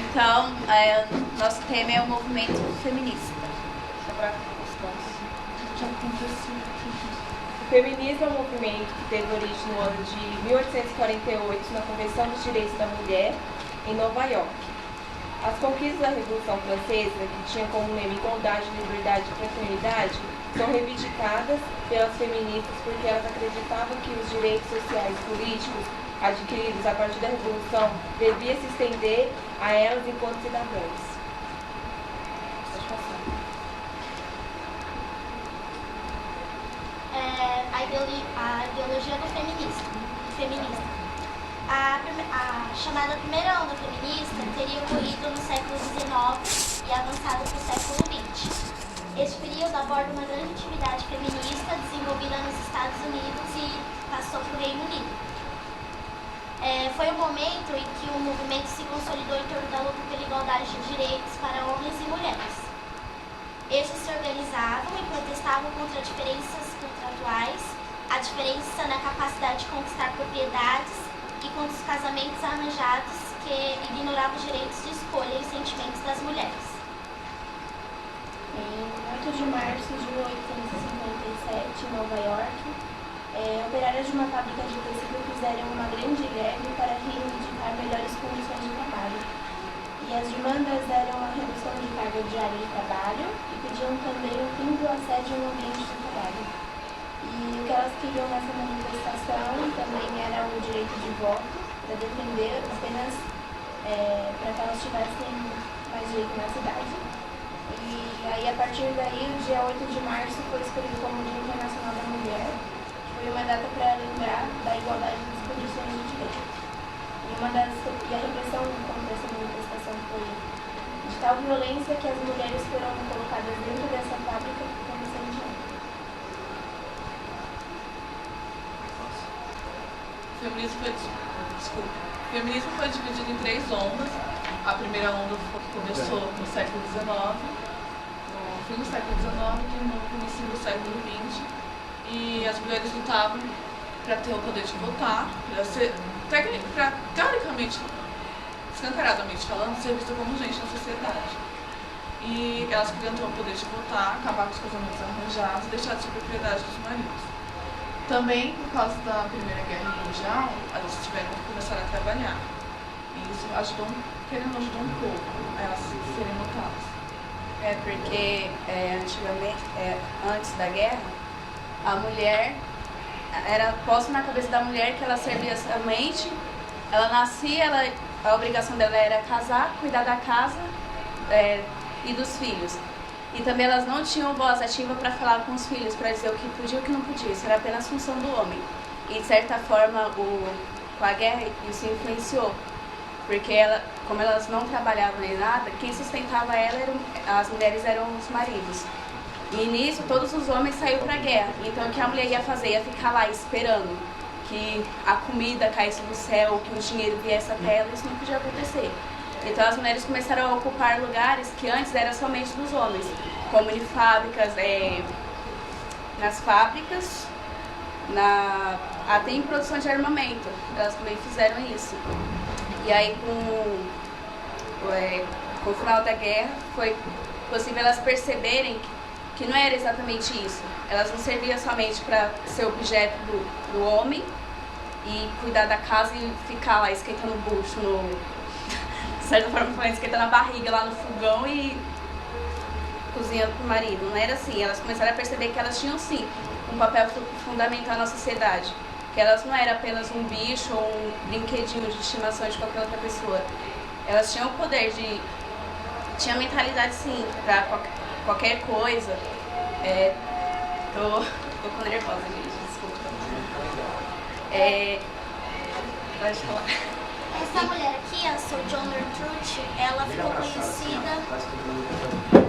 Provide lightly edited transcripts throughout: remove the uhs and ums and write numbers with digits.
Então, nosso tema é o movimento feminista. O feminismo é um movimento que teve origem no ano de 1848 na Convenção dos Direitos da Mulher, em Nova York. As conquistas da Revolução Francesa, que tinha como lema igualdade, liberdade e fraternidade, são reivindicadas pelas feministas porque elas acreditavam que os direitos sociais e políticos adquiridos a partir da Revolução deviam se estender a elas enquanto cidadãs. Pode passar. A ideologia do feminista. A chamada primeira onda feminista teria ocorrido no século XIX e avançado para o século XX. Este período aborda uma grande atividade feminista desenvolvida nos Estados Unidos e passou para o Reino Unido. Foi um momento em que o movimento se consolidou em torno da luta pela igualdade de direitos para homens e mulheres. Estes se organizavam e protestavam contra diferenças contratuais, a diferença na capacidade de conquistar propriedades e contra os casamentos arranjados que ignoravam os direitos de escolha e sentimentos das mulheres. Em 8 de março de 1857, em Nova York, operárias de uma fábrica de tecido fizeram uma grande greve para reivindicar melhores condições de trabalho. E as demandas eram a redução de carga diária de trabalho e pediam também o fim do assédio no ambiente de trabalho. E o que elas queriam nessa manifestação também era o direito de voto, para defender apenas para que elas tivessem mais direito na cidade. E aí, a partir daí, o dia 8 de março foi escolhido como Dia Internacional da Mulher. Foi uma data para lembrar da igualdade das condições de direito. E a repressão contra essa manifestação foi de tal violência que as mulheres foram colocadas dentro dessa fábrica como incendiadas. O feminismo foi dividido em 3 ondas. A primeira onda começou no século XIX, no fim do século XIX e no início do século XX. E as mulheres lutavam para ter o poder de votar, para teoricamente, escancaradamente falando, ser vista como gente na sociedade. E elas queriam ter o poder de votar, acabar com os casamentos arranjados e deixar de ser propriedade dos maridos. Também, por causa da Primeira Guerra Mundial, elas tiveram que começar a trabalhar. E isso ajudou um pouco a elas serem notadas. Porque antigamente, antes da guerra, a mulher, era posto na cabeça da mulher que ela servia somente, ela nascia, a obrigação dela era casar, cuidar da casa e dos filhos. E também elas não tinham voz ativa para falar com os filhos, para dizer o que podia e o que não podia. Isso era apenas função do homem. E de certa forma, com a guerra, isso influenciou. Porque como elas não trabalhavam nem nada, quem sustentava as mulheres eram os maridos. E nisso, todos os homens saíram para a guerra. Então, o que a mulher ia fazer? Ia ficar lá esperando que a comida caísse do céu, que o dinheiro viesse até ela. Isso não podia acontecer. Então, as mulheres começaram a ocupar lugares que antes eram somente dos homens, como em fábricas, nas fábricas, até em produção de armamento. Elas também fizeram isso. E aí, com o final da guerra, foi possível elas perceberem que não era exatamente isso. Elas não serviam somente para ser objeto do homem e cuidar da casa e ficar lá esquentando o bucho, de certa forma, esquentando a barriga lá no fogão e cozinhando pro marido. Não era assim. Elas começaram a perceber que elas tinham, sim, um papel fundamental na sociedade. Que elas não eram apenas um bicho ou um brinquedinho de estimação de qualquer outra pessoa. Elas tinham o poder tinha mentalidade, sim, para qualquer coisa. Tô com nervosa, gente, desculpa. Pode falar. Essa mulher aqui, a Sojourner Truth, ela ficou conhecida...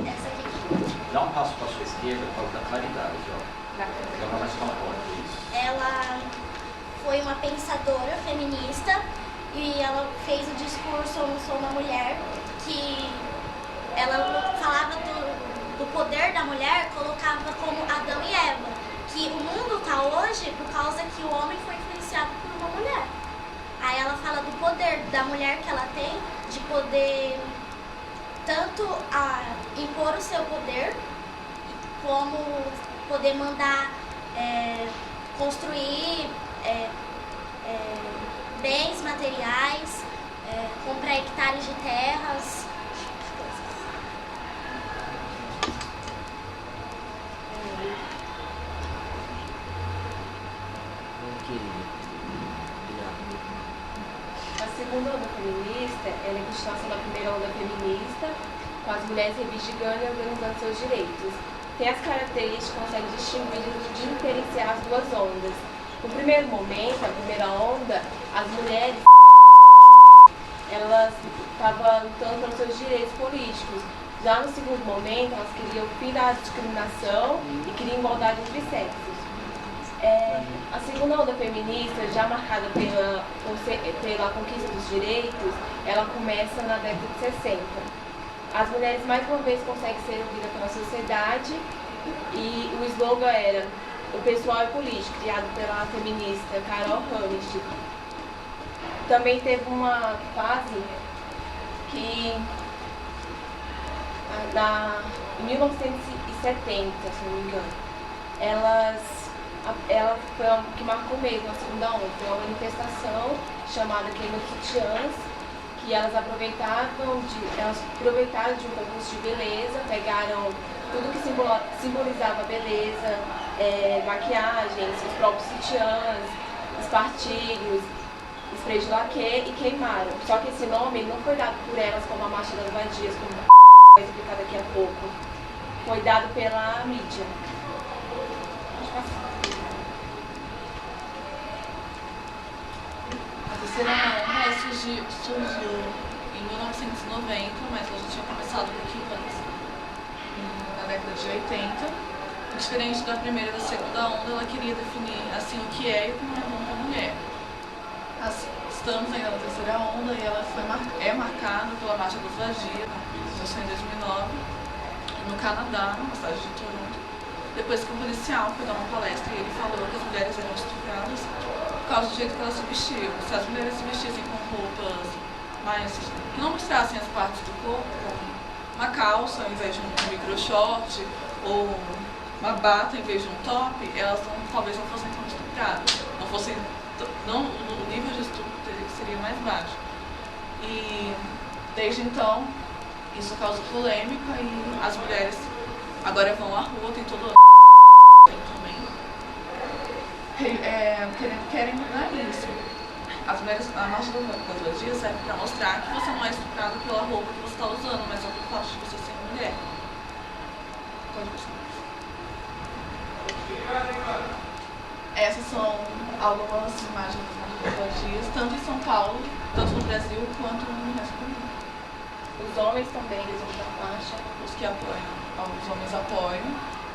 Essa aqui. Dá um passo para a sua esquerda para dar claridade, ó. Joga mais para fora, isso. Ela foi uma pensadora feminista e ela fez o discurso Eu Não Sou Uma Mulher, que ela falava do poder da mulher, colocava como Adão e Eva, que o mundo está hoje por causa que o homem foi influenciado por uma mulher. Aí ela fala do poder da mulher que ela tem de poder tanto impor o seu poder, como poder mandar construir bens materiais, comprar hectares de terras. A segunda onda feminista ela é a continuação da primeira onda feminista, com as mulheres reivindicando e organizando seus direitos. Tem as características que conseguem distinguir e diferenciar as duas ondas. No primeiro momento, a primeira onda, as mulheres elas estavam lutando pelos seus direitos políticos. Já no segundo momento, elas queriam o fim da discriminação e queriam igualdade entre sexos. A segunda onda feminista, já marcada pela conquista dos direitos, ela começa na década de 60. As mulheres mais uma vez conseguem ser ouvidas pela sociedade e o slogan era "O pessoal é político", criado pela feminista Carol Hamish. Também teve uma fase que, em 1970, se não me engano, ela foi a que marcou mesmo a segunda onda. Foi uma manifestação chamada Queima Sutiãs, que elas aproveitaram de um concurso de beleza, pegaram tudo que simbolizava beleza, maquiagens, os próprios sutiãs, espartilhos, spray de laque e queimaram. Só que esse nome não foi dado por elas como a Marcha das Vadias, como vai explicar daqui a pouco. Foi dado pela mídia. A terceira onda surgiu em 1990, mas ela já tinha começado um pouquinho antes, na década de 80. Diferente da primeira e da segunda onda, ela queria definir assim o que é e o que não é bom para a mulher. Estamos ainda na terceira onda e ela é marcada pela Marcha das Vadias, que começou em 2009, no Canadá, na cidade de Toronto. Depois que um policial foi dar uma palestra e ele falou que as mulheres eram estupradas por causa do jeito que elas se vestiam. Se as mulheres se vestissem com roupas mais que não mostrassem as partes do corpo, como uma calça ao invés de um micro short, ou uma bata em vez de um top, elas talvez não fossem tão estupradas. O nível de estupro seria mais baixo. E desde então, isso causa polêmica e as mulheres agora vão à rua, tem todo também querem mudar isso. As mulheres, a Marcha das Vadias serve para mostrar que você não é estuprado pela roupa que você está usando, mas só pelo fato de você ser mulher. Pode continuar. Essas são algumas imagens das Vadias, tanto em São Paulo, tanto no Brasil quanto no resto do mundo. Os homens também, eles usam a faixa. Os que apoiam, os homens apoiam.